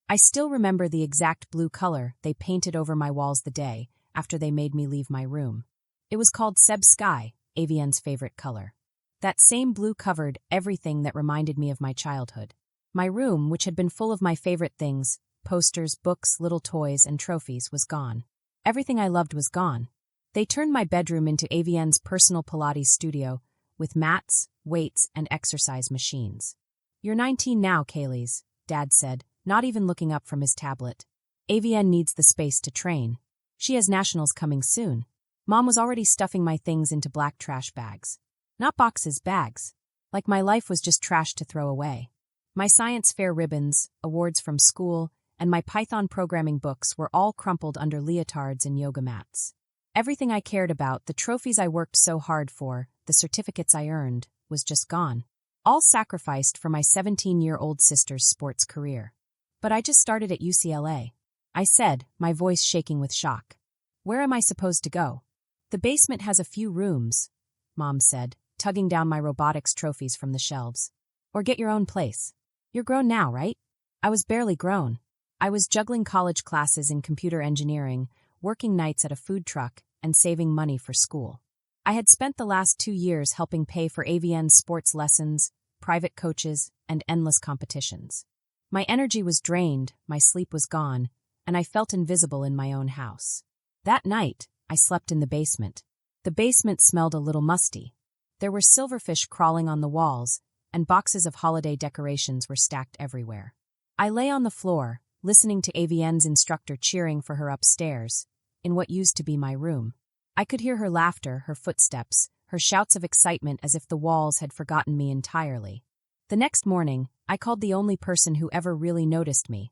I still remember the exact blue color they painted over my walls the day after they made me leave my room. It was called Seb Sky, Avienne's favorite color. That same blue covered everything that reminded me of my childhood. My room, which had been full of my favorite things, posters, books, little toys, and trophies, was gone. Everything I loved was gone. They turned my bedroom into Avienne's personal Pilates studio, with mats, weights, and exercise machines. "You're 19 now, Kaelis," Dad said, not even looking up from his tablet. "Avienne needs the space to train. She has nationals coming soon." Mom was already stuffing my things into black trash bags. Not boxes, bags. Like my life was just trash to throw away. My science fair ribbons, awards from school, and my Python programming books were all crumpled under leotards and yoga mats. Everything I cared about, the trophies I worked so hard for, the certificates I earned, was just gone. All sacrificed for my 17-year-old sister's sports career. "But I just started at UCLA," I said, my voice shaking with shock. "Where am I supposed to go?" "The basement has a few rooms," Mom said, tugging down my robotics trophies from the shelves. "Or get your own place. You're grown now, right?" I was barely grown. I was juggling college classes in computer engineering, working nights at a food truck, and saving money for school. I had spent the last 2 years helping pay for Avienne's sports lessons, private coaches, and endless competitions. My energy was drained, my sleep was gone, and I felt invisible in my own house. That night, I slept in the basement. The basement smelled a little musty. There were silverfish crawling on the walls, and boxes of holiday decorations were stacked everywhere. I lay on the floor, listening to Avienne's instructor cheering for her upstairs, in what used to be my room. I could hear her laughter, her footsteps, her shouts of excitement as if the walls had forgotten me entirely. The next morning, I called the only person who ever really noticed me,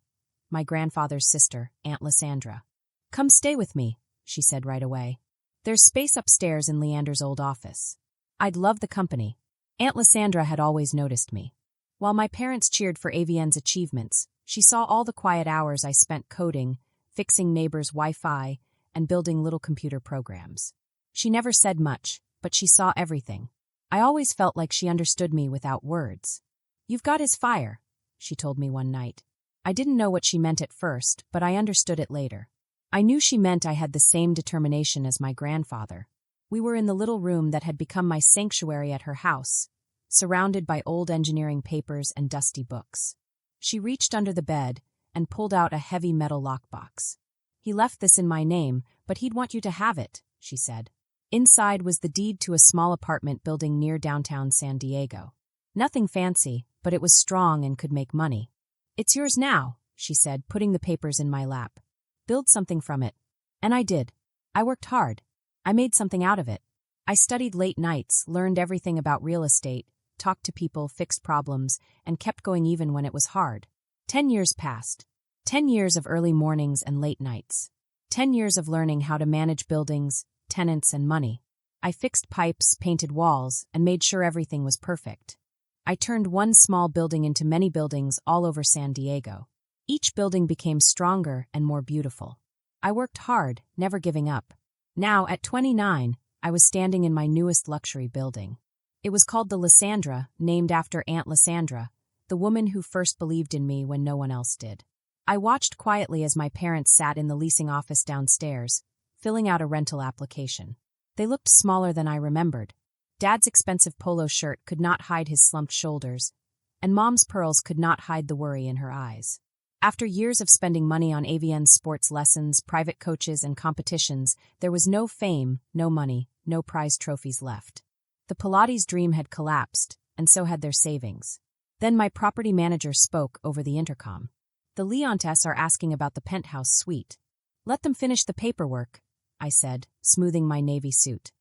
my grandfather's sister, Aunt Lysandra. "Come stay with me," she said right away. "There's space upstairs in Leander's old office." I'd love the company. Aunt Lysandra had always noticed me. While my parents cheered for Avienne's achievements, she saw all the quiet hours I spent coding, fixing neighbors' Wi-Fi, and building little computer programs. She never said much, but she saw everything. I always felt like she understood me without words. "You've got his fire," she told me one night. I didn't know what she meant at first, but I understood it later. I knew she meant I had the same determination as my grandfather. We were in the little room that had become my sanctuary at her house, surrounded by old engineering papers and dusty books. She reached under the bed and pulled out a heavy metal lockbox. "He left this in my name, but he'd want you to have it," she said. Inside was the deed to a small apartment building near downtown San Diego. Nothing fancy, but it was strong and could make money. "It's yours now," she said, putting the papers in my lap. "Build something from it." And I did. I worked hard. I made something out of it. I studied late nights, learned everything about real estate, talked to people, fixed problems, and kept going even when it was hard. 10 years passed. 10 years of early mornings and late nights. 10 years of learning how to manage buildings, tenants, and money. I fixed pipes, painted walls, and made sure everything was perfect. I turned one small building into many buildings all over San Diego. Each building became stronger and more beautiful. I worked hard, never giving up. Now, at 29, I was standing in my newest luxury building. It was called the Lysandra, named after Aunt Lysandra, the woman who first believed in me when no one else did. I watched quietly as my parents sat in the leasing office downstairs, filling out a rental application. They looked smaller than I remembered. Dad's expensive polo shirt could not hide his slumped shoulders, and Mom's pearls could not hide the worry in her eyes. After years of spending money on Avienne's sports lessons, private coaches, and competitions, there was no fame, no money, no prize trophies left. The Pilates dream had collapsed, and so had their savings. Then my property manager spoke over the intercom. "The Leontes are asking about the penthouse suite." "Let them finish the paperwork," I said, smoothing my navy suit.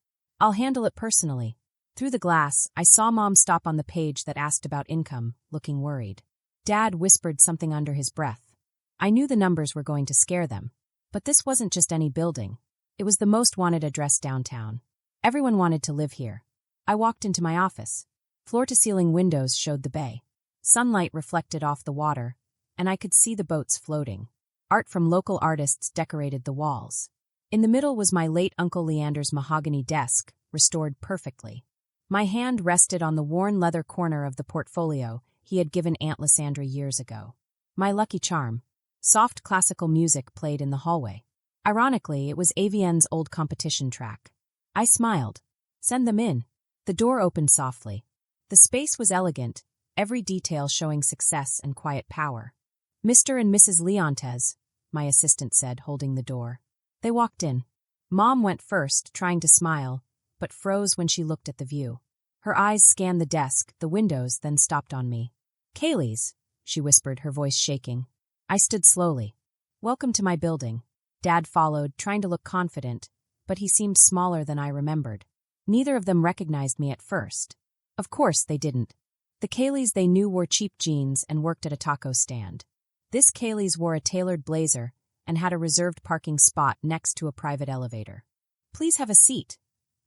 "I'll handle it personally." Through the glass, I saw Mom stop on the page that asked about income, looking worried. Dad whispered something under his breath. I knew the numbers were going to scare them. But this wasn't just any building. It was the most wanted address downtown. Everyone wanted to live here. I walked into my office. Floor-to-ceiling windows showed the bay. Sunlight reflected off the water, and I could see the boats floating. Art from local artists decorated the walls. In the middle was my late Uncle Leander's mahogany desk, restored perfectly. My hand rested on the worn leather corner of the portfolio he had given Aunt Lysandra years ago. My lucky charm. Soft classical music played in the hallway. Ironically, it was AVN's old competition track. I smiled. Send them in. The door opened softly. The space was elegant, every detail showing success and quiet power. Mr. and Mrs. Leontes, my assistant said, holding the door. They walked in. Mom went first, trying to smile, but froze when she looked at the view. Her eyes scanned the desk, the windows, then stopped on me. Kaelis, she whispered, her voice shaking. I stood slowly. Welcome to my building. Dad followed, trying to look confident, but he seemed smaller than I remembered. Neither of them recognized me at first. Of course they didn't. The Kaelis they knew wore cheap jeans and worked at a taco stand. This Kaelis wore a tailored blazer and had a reserved parking spot next to a private elevator. Please have a seat,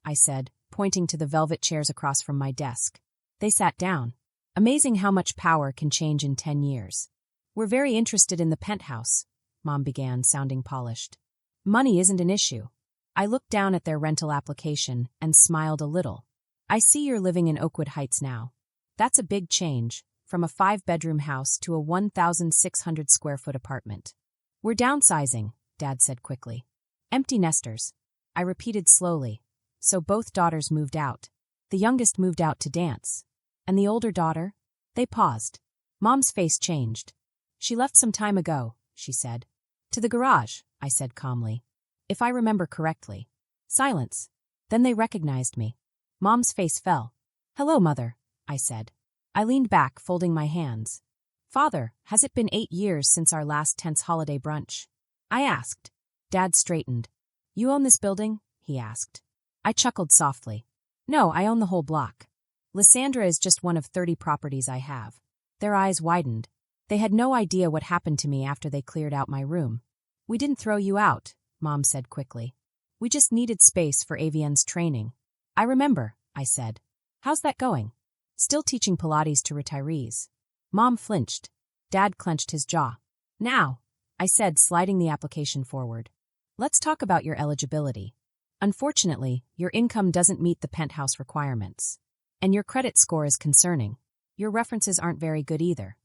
I said, pointing to the velvet chairs across from my desk. They sat down. Amazing how much power can change in 10 years. We're very interested in the penthouse, Mom began, sounding polished. Money isn't an issue. I looked down at their rental application and smiled a little. I see you're living in Oakwood Heights now. That's a big change, from a 5-bedroom house to a 1,600 square foot apartment. We're downsizing, Dad said quickly. Empty nesters. I repeated slowly. So both daughters moved out. The youngest moved out to dance. And the older daughter? They paused. Mom's face changed. She left some time ago, she said. To the garage, I said calmly. If I remember correctly. Silence. Then they recognized me. Mom's face fell. Hello, Mother, I said. I leaned back, folding my hands. Father, has it been 8 years since our last tense holiday brunch? I asked. Dad straightened. You own this building? He asked. I chuckled softly. No, I own the whole block. Lysandra is just one of 30 properties I have. Their eyes widened. They had no idea what happened to me after they cleared out my room. We didn't throw you out, Mom said quickly. We just needed space for AVN's training. I remember, I said. How's that going? Still teaching Pilates to retirees. Mom flinched. Dad clenched his jaw. Now, I said, sliding the application forward. Let's talk about your eligibility. Unfortunately, your income doesn't meet the penthouse requirements. And your credit score is concerning. Your references aren't very good either.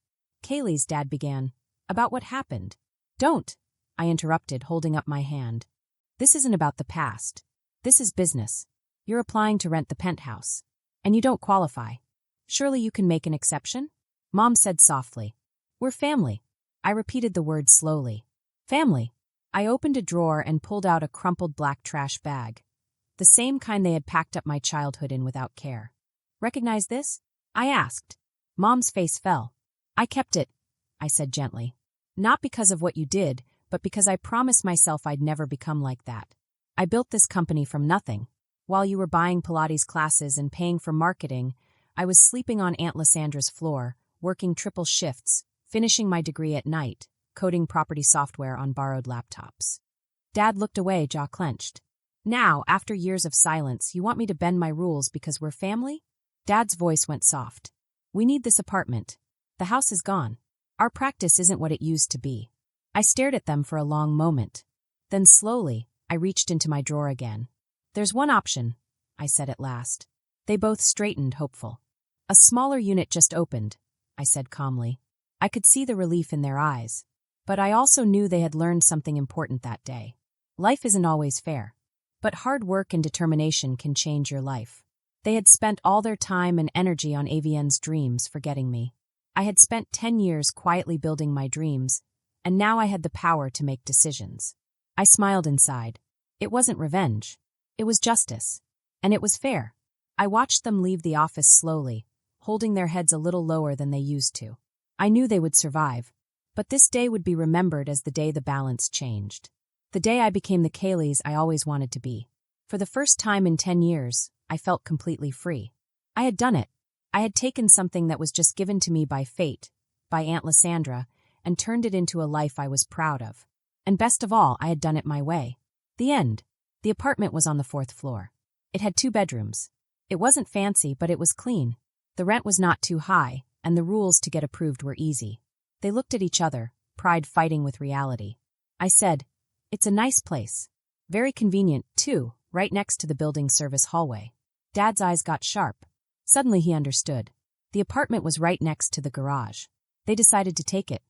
Kaelis, Dad began. About what happened? Don't, I interrupted, holding up my hand. This isn't about the past. This is business. You're applying to rent the penthouse. And you don't qualify. Surely you can make an exception? Mom said softly. We're family. I repeated the word slowly. Family. I opened a drawer and pulled out a crumpled black trash bag. The same kind they had packed up my childhood in without care. Recognize this? I asked. Mom's face fell. I kept it, I said gently. Not because of what you did, but because I promised myself I'd never become like that. I built this company from nothing. While you were buying Pilates classes and paying for marketing, I was sleeping on Aunt Lysandra's floor, working triple shifts, finishing my degree at night, coding property software on borrowed laptops. Dad looked away, jaw clenched. Now, after years of silence, you want me to bend my rules because we're family? Dad's voice went soft. We need this apartment. The house is gone. Our practice isn't what it used to be. I stared at them for a long moment. Then slowly, I reached into my drawer again. There's one option, I said at last. They both straightened, hopeful. A smaller unit just opened, I said calmly. I could see the relief in their eyes. But I also knew they had learned something important that day. Life isn't always fair. But hard work and determination can change your life. They had spent all their time and energy on AVN's dreams, forgetting me. I had spent 10 years quietly building my dreams, and now I had the power to make decisions. I smiled inside. It wasn't revenge. It was justice. And it was fair. I watched them leave the office slowly, holding their heads a little lower than they used to. I knew they would survive. But this day would be remembered as the day the balance changed. The day I became the Kaelis I always wanted to be. For the first time in 10 years, I felt completely free. I had done it. I had taken something that was just given to me by fate, by Aunt Lysandra, and turned it into a life I was proud of. And best of all, I had done it my way. The end. The apartment was on the 4th floor. It had 2 bedrooms. It wasn't fancy, but it was clean. The rent was not too high, and the rules to get approved were easy. They looked at each other, pride fighting with reality. I said, it's a nice place. Very convenient, too, right next to the building service hallway. Dad's eyes got sharp. Suddenly he understood. The apartment was right next to the garage. They decided to take it.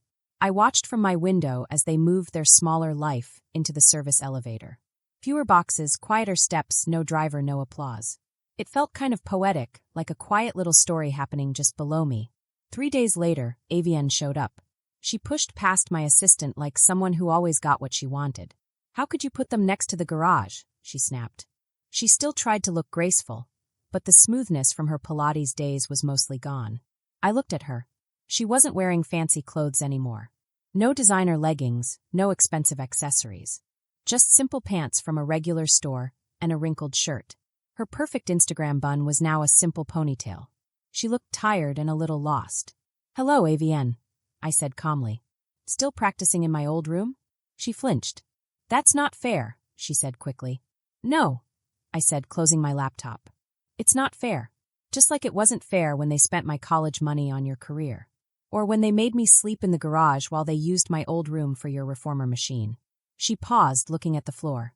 I watched from my window as they moved their smaller life into the service elevator. Fewer boxes, quieter steps, no driver, no applause. It felt kind of poetic, like a quiet little story happening just below me. 3 days later, Avienne showed up. She pushed past my assistant like someone who always got what she wanted. "How could you put them next to the garage?" she snapped. She still tried to look graceful, but the smoothness from her Pilates days was mostly gone. I looked at her. She wasn't wearing fancy clothes anymore. No designer leggings, no expensive accessories. Just simple pants from a regular store and a wrinkled shirt. Her perfect Instagram bun was now a simple ponytail. She looked tired and a little lost. "Hello, Avienne," I said calmly. "Still practicing in my old room?" She flinched. "That's not fair," she said quickly. "No," I said, closing my laptop. "It's not fair. Just like it wasn't fair when they spent my college money on your career. Or when they made me sleep in the garage while they used my old room for your reformer machine." She paused, looking at the floor.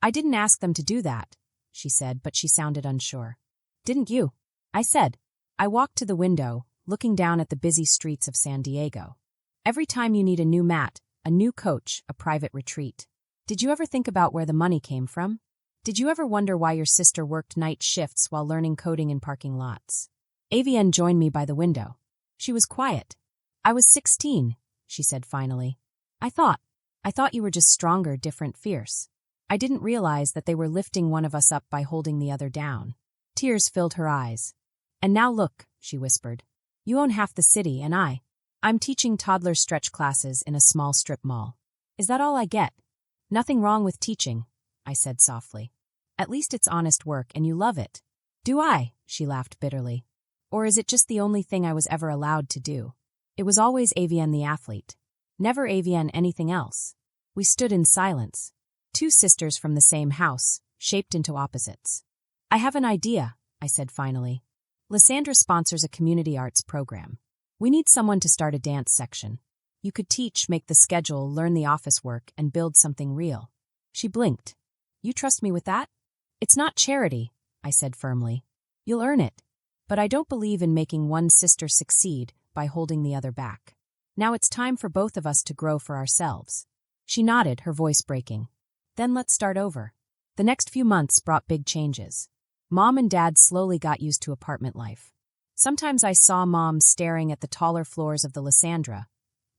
"I didn't ask them to do that," she said, but she sounded unsure. "Didn't you?" I said. I walked to the window, looking down at the busy streets of San Diego. Every time you need a new mat, a new coach, a private retreat. Did you ever think about where the money came from? Did you ever wonder why your sister worked night shifts while learning coding in parking lots? Avienne joined me by the window. She was quiet. "I was 16, she said finally. I thought you were just stronger, different, fierce. I didn't realize that they were lifting one of us up by holding the other down." Tears filled her eyes. "And now look," she whispered. "You own half the city, and I'm teaching toddler stretch classes in a small strip mall. Is that all I get?" "Nothing wrong with teaching," I said softly. "At least it's honest work and you love it." "Do I?" she laughed bitterly. "Or is it just the only thing I was ever allowed to do?" It was always Avienne the athlete. Never Avienne anything else. We stood in silence. Two sisters from the same house, shaped into opposites. "I have an idea," I said finally. "Lysandra sponsors a community arts program. We need someone to start a dance section. You could teach, make the schedule, learn the office work, and build something real." She blinked. "You trust me with that?" "It's not charity," I said firmly. "You'll earn it. But I don't believe in making one sister succeed by holding the other back. Now it's time for both of us to grow for ourselves." She nodded, her voice breaking. "Then let's start over." The next few months brought big changes. Mom and Dad slowly got used to apartment life. Sometimes I saw Mom staring at the taller floors of the Lysandra,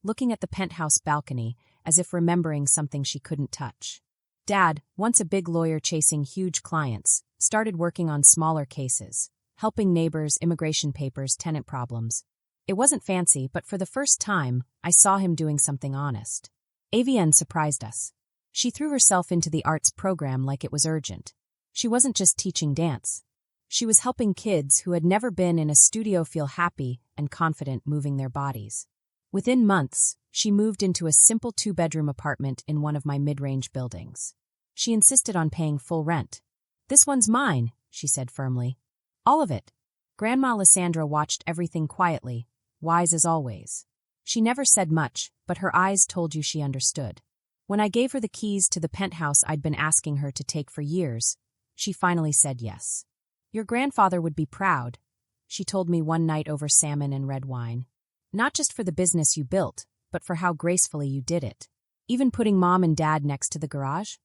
looking at the penthouse balcony as if remembering something she couldn't touch. Dad, once a big lawyer chasing huge clients, started working on smaller cases, helping neighbors, immigration papers, tenant problems. It wasn't fancy, but for the first time, I saw him doing something honest. Avienne surprised us. She threw herself into the arts program like it was urgent. She wasn't just teaching dance. She was helping kids who had never been in a studio feel happy and confident moving their bodies. Within months, she moved into a simple 2-bedroom apartment in one of my mid-range buildings. She insisted on paying full rent. "This one's mine," she said firmly. "All of it." Grandma Lysandra watched everything quietly, wise as always. She never said much, but her eyes told you she understood. When I gave her the keys to the penthouse I'd been asking her to take for years, she finally said yes. "Your grandfather would be proud," she told me one night over salmon and red wine. "Not just for the business you built, but for how gracefully you did it. Even putting Mom and Dad next to the garage?"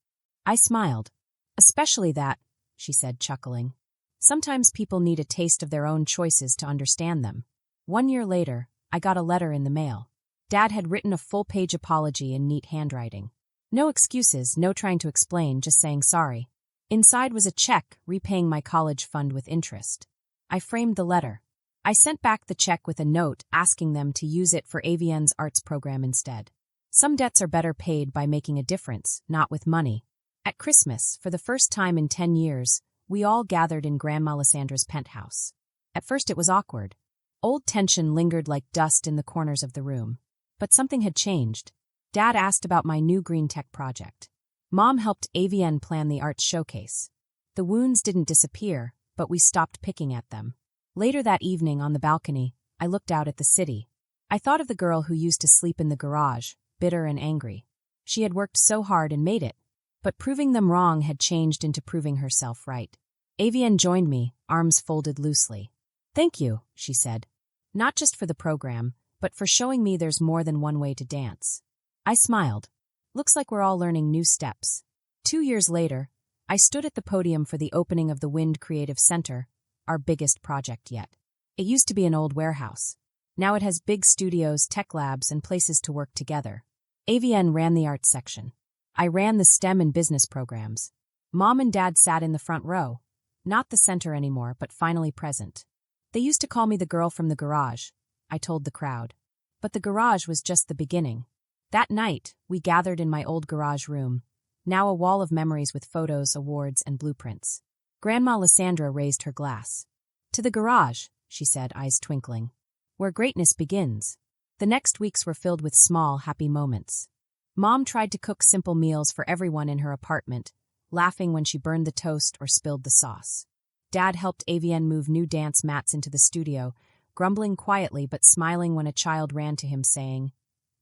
I smiled. "Especially that," she said, chuckling. "Sometimes people need a taste of their own choices to understand them." 1 year later, I got a letter in the mail. Dad had written a full-page apology in neat handwriting. No excuses, no trying to explain, just saying sorry. Inside was a check repaying my college fund with interest. I framed the letter. I sent back the check with a note asking them to use it for Avienne's arts program instead. Some debts are better paid by making a difference, not with money. At Christmas, for the first time in 10 years, we all gathered in Grandma Lysandra's penthouse. At first it was awkward. Old tension lingered like dust in the corners of the room. But something had changed. Dad asked about my new green tech project. Mom helped Avienne plan the arts showcase. The wounds didn't disappear, but we stopped picking at them. Later that evening on the balcony, I looked out at the city. I thought of the girl who used to sleep in the garage, bitter and angry. She had worked so hard and made it. But proving them wrong had changed into proving herself right. Avienne joined me, arms folded loosely. "Thank you," she said. "Not just for the program, but for showing me there's more than one way to dance. I smiled. Looks like we're all learning new steps. 2 years later, I stood at the podium for the opening of the Wind Creative Center, our biggest project yet. It used to be an old warehouse. Now it has big studios, tech labs, and places to work together. AVN ran the arts section. I ran the STEM and business programs. Mom and Dad sat in the front row, not the center anymore, but finally present. They used to call me the girl from the garage, I told the crowd. But the garage was just the beginning. That night, we gathered in my old garage room, now a wall of memories with photos, awards, and blueprints. Grandma Lysandra raised her glass. To the garage, she said, eyes twinkling. Where greatness begins. The next weeks were filled with small, happy moments. Mom tried to cook simple meals for everyone in her apartment, laughing when she burned the toast or spilled the sauce. Dad helped AVN move new dance mats into the studio, grumbling quietly but smiling when a child ran to him saying,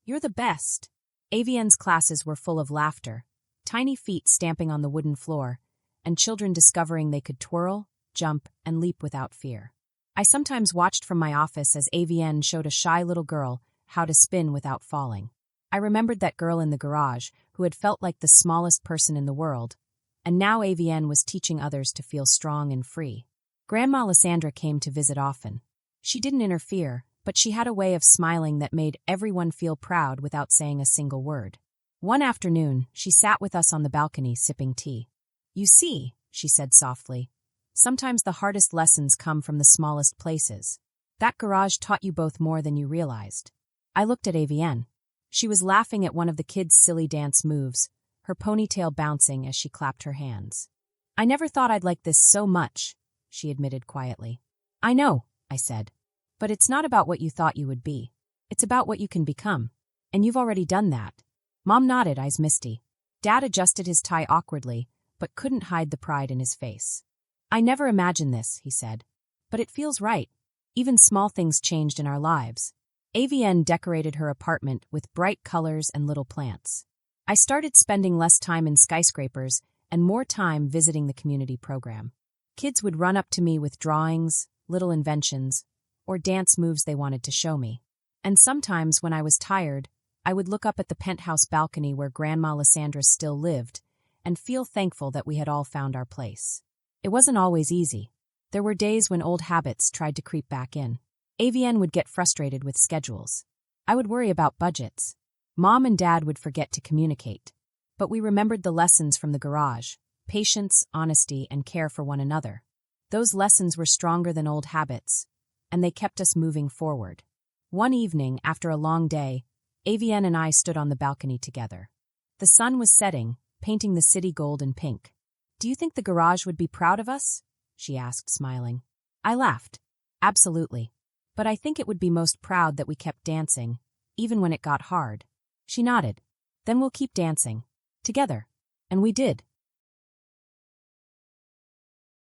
"You're the best." AVN's classes were full of laughter, tiny feet stamping on the wooden floor, and children discovering they could twirl, jump, and leap without fear. I sometimes watched from my office as AVN showed a shy little girl how to spin without falling. I remembered that girl in the garage who had felt like the smallest person in the world, and now AVN was teaching others to feel strong and free. Grandma Lysandra came to visit often. She didn't interfere, but she had a way of smiling that made everyone feel proud without saying a single word. One afternoon, she sat with us on the balcony sipping tea. "You see," she said softly, "sometimes the hardest lessons come from the smallest places. That garage taught you both more than you realized." I looked at AVN. She was laughing at one of the kids' silly dance moves, her ponytail bouncing as she clapped her hands. "I never thought I'd like this so much," she admitted quietly. "I know," I said. "But it's not about what you thought you would be. It's about what you can become. And you've already done that." Mom nodded, eyes misty. Dad adjusted his tie awkwardly, but couldn't hide the pride in his face. "I never imagined this," he said. "But it feels right. Even small things changed in our lives." AVN decorated her apartment with bright colors and little plants. I started spending less time in skyscrapers and more time visiting the community program. Kids would run up to me with drawings, little inventions, or dance moves they wanted to show me. And sometimes, when I was tired, I would look up at the penthouse balcony where Grandma Lysandra still lived and feel thankful that we had all found our place. It wasn't always easy. There were days when old habits tried to creep back in. AVN would get frustrated with schedules. I would worry about budgets. Mom and Dad would forget to communicate. But we remembered the lessons from the garage: patience, honesty, and care for one another. Those lessons were stronger than old habits, and they kept us moving forward. One evening, after a long day, AVN and I stood on the balcony together. The sun was setting, painting the city gold and pink. "Do you think the garage would be proud of us?" she asked, smiling. I laughed. "Absolutely. But I think it would be most proud that we kept dancing, even when it got hard." She nodded. "Then we'll keep dancing. Together." And we did.